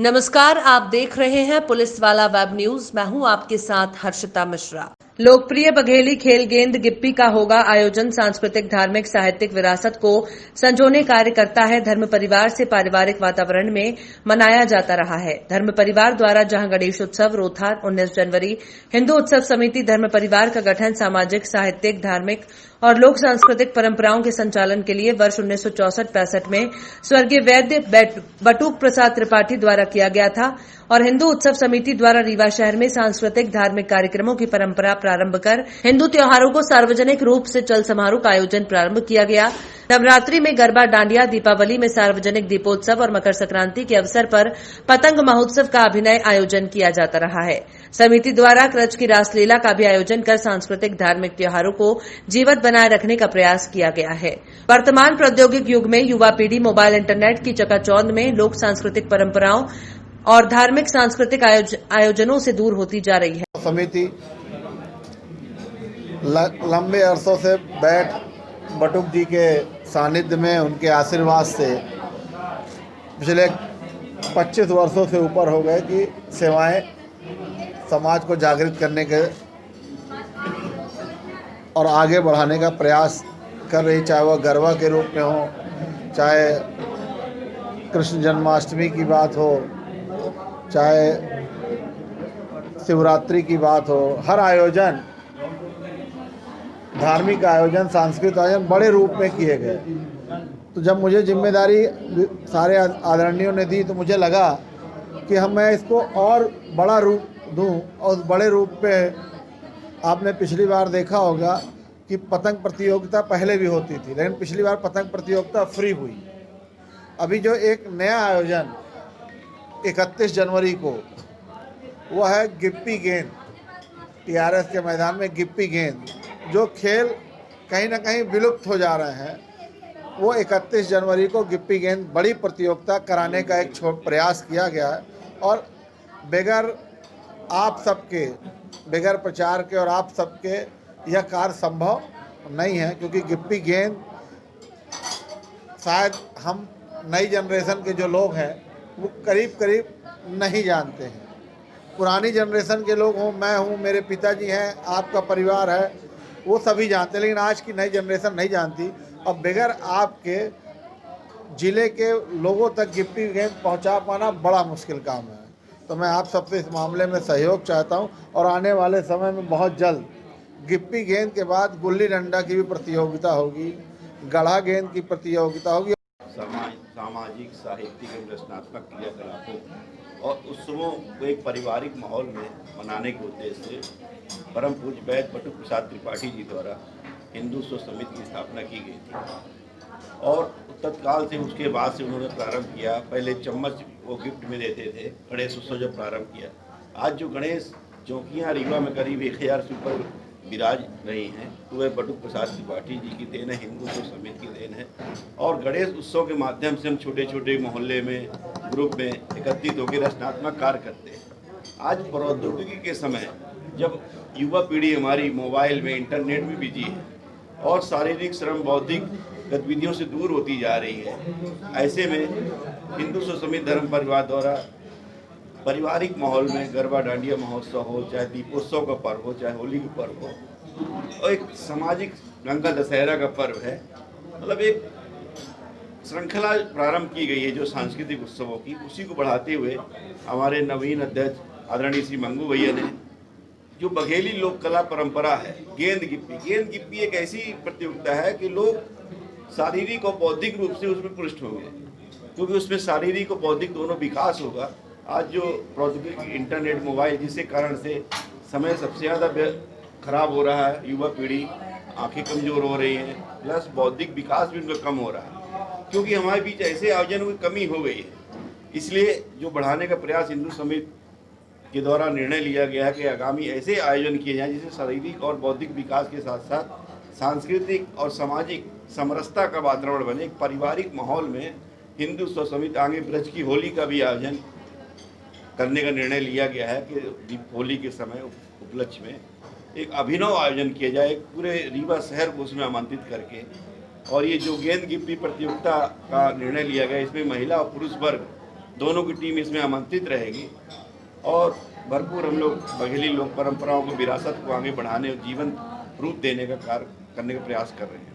नमस्कार, आप देख रहे हैं पुलिस वाला वेब न्यूज। मैं हूं आपके साथ हर्षिता मिश्रा। लोकप्रिय बघेली खेल गेंद गिप्पी का होगा आयोजन। सांस्कृतिक धार्मिक साहित्यिक विरासत को संजोने कार्य करता है। धर्म परिवार से पारिवारिक वातावरण में मनाया जाता रहा है। धर्म परिवार द्वारा जहां गणेश उत्सव, रोथा, 19 जनवरी, हिंदू उत्सव समिति धर्म परिवार का गठन सामाजिक, साहित्यिक, धार्मिक और लोक सांस्कृतिक परंपराओं के संचालन के लिए वर्ष 1964-65 में स्वर्गीय वैद्य बटुक प्रसाद त्रिपाठी द्वारा किया गया था और हिंदू उत्सव समिति द्वारा रीवा शहर में सांस्कृतिक धार्मिक कार्यक्रमों की परंपरा प्रारंभ कर हिंदू त्योहारों को सार्वजनिक रूप से चल समारोह का आयोजन प्रारंभ किया गया। नवरात्रि में गरबा, डांडिया, दीपावली में सार्वजनिक दीपोत्सव और मकर संक्रांति के अवसर पर पतंग महोत्सव का अभिनय आयोजन किया जाता रहा है। समिति द्वारा क्रच की रासलीला का भी आयोजन कर सांस्कृतिक धार्मिक त्योहारों को जीवित बनाए रखने का प्रयास किया गया है। वर्तमान प्रौद्योगिक युग में युवा पीढ़ी मोबाइल, इंटरनेट की चकाचौंध में लोक सांस्कृतिक परंपराओं और धार्मिक सांस्कृतिक आयोजनों से दूर होती जा रही है। समिति लंबे अरसों से बैठ बटुक जी के सानिध्य में, उनके आशीर्वाद से पिछले 25 वर्षों से ऊपर हो गए कि सेवाएं समाज को जागृत करने के और आगे बढ़ाने का प्रयास कर रही, चाहे वह गरबा के रूप में हो, चाहे कृष्ण जन्माष्टमी की बात हो, चाहे शिवरात्रि की बात हो। हर आयोजन, धार्मिक आयोजन, सांस्कृतिक आयोजन बड़े रूप में किए गए। तो जब मुझे जिम्मेदारी सारे आदरणीयों ने दी तो मुझे लगा कि मैं इसको और बड़ा रूप दूं। और बड़े रूप पे आपने पिछली बार देखा होगा कि पतंग प्रतियोगिता पहले भी होती थी, लेकिन पिछली बार पतंग प्रतियोगिता फ्री हुई। अभी जो एक नया आयोजन 31 जनवरी को, वह है गिप्पी गेंद। टीआरएस के मैदान में गिप्पी गेंद, जो खेल कहीं ना कहीं विलुप्त हो जा रहे हैं, वो 31 जनवरी को गिप्पी गेंद बड़ी प्रतियोगिता कराने का एक प्रयास किया गया है। और बगैर आप सबके, बगैर प्रचार के और आप सबके यह कार्य संभव नहीं है, क्योंकि गिप्पी गेंद शायद हम नई जनरेशन के जो लोग हैं वो करीब करीब नहीं जानते हैं। पुरानी जनरेशन के लोग हों, मैं हूँ, मेरे पिताजी हैं, आपका परिवार है, वो सभी जानते हैं, लेकिन आज की नई जनरेशन नहीं जानती। और बगैर आपके ज़िले के लोगों तक गिप्पी गेंद पहुंचा पाना बड़ा मुश्किल काम है। तो मैं आप सबसे इस मामले में सहयोग चाहता हूं और आने वाले समय में बहुत जल्द गिप्पी गेंद के बाद गुल्ली डंडा की भी प्रतियोगिता होगी, गड़ा गेंद की प्रतियोगिता होगी। सामाजिक, साहित्यिक एवं रचनात्मक क्रियाकलापों और उत्सवों को एक पारिवारिक माहौल में मनाने के उद्देश्य से परम पूज्य वैद्य बटुक प्रसाद त्रिपाठी जी द्वारा हिंदू उत्सव समिति की स्थापना की गई थी। और तत्काल से उसके बाद से उन्होंने प्रारंभ किया। पहले चम्मच वो गिफ्ट में देते थे, गणेश उत्सव जब प्रारंभ किया। आज जो गणेश चौकियाँ रीवा में करीब 1000 से ऊपर विराज रही हैं, तो वह बटुक प्रसाद त्रिपाठी जी की देन है, हिंदू उत्सव समिति की देन है। और गणेश उत्सव के माध्यम से हम छोटे छोटे मोहल्ले में, ग्रुप में एकत्रित होकर रचनात्मक कार्य करते हैं। आज प्रौद्योगिकी के समय जब युवा पीढ़ी हमारी मोबाइल में, इंटरनेट में बिजी है और शारीरिक श्रम, बौद्धिक गतिविधियों से दूर होती जा रही है, ऐसे में हिंदू उत्सव समिति धर्म परिवार द्वारा पारिवारिक माहौल में गरबा, डांडिया महोत्सव हो, चाहे दीपोत्सव का पर्व हो, चाहे होली का पर्व हो, और एक सामाजिक रंग का दशहरा का पर्व है, मतलब एक श्रृंखला प्रारंभ की गई है जो सांस्कृतिक उत्सवों की। उसी को बढ़ाते हुए हमारे नवीन अध्यक्ष आदरणीय श्री मंगू भैया ने जो बघेली लोक कला परंपरा है, गेंद गिप्पी एक ऐसी प्रतियोगिता है कि लोग शारीरिक और बौद्धिक रूप से उसमें पुष्ट होंगे, क्योंकि उसमें शारीरिक और बौद्धिक दोनों विकास होगा। आज जो प्रौद्योगिकी, इंटरनेट, मोबाइल, जिसके कारण से समय सबसे ज़्यादा खराब हो रहा है, युवा पीढ़ी आंखें कमज़ोर हो रही हैं, प्लस बौद्धिक विकास भी उनका कम हो रहा है, क्योंकि हमारे बीच ऐसे आयोजनों की कमी हो गई है। इसलिए जो बढ़ाने का प्रयास हिंदू समिति के द्वारा निर्णय लिया गया है कि आगामी ऐसे आयोजन किए जाएं जिससे शारीरिक और बौद्धिक विकास के साथ साथ सांस्कृतिक और सामाजिक समरसता का वातावरण बने। एक पारिवारिक माहौल में हिंदू उत्सव समिति आगे ब्रज की होली का भी आयोजन करने का निर्णय लिया गया है कि होली के समय उपलक्ष्य में एक अभिनव आयोजन किया जाए, पूरे रीवा शहर को उसमें आमंत्रित करके। और ये जो गेंद गिप्पी प्रतियोगिता का निर्णय लिया गया, इसमें महिला और पुरुष वर्ग दोनों की टीम इसमें आमंत्रित रहेगी और भरपूर हम लोग बघेली लोक परंपराओं को, विरासत को आगे बढ़ाने और जीवन रूप देने का कार्य करने का प्रयास कर रहे हैं।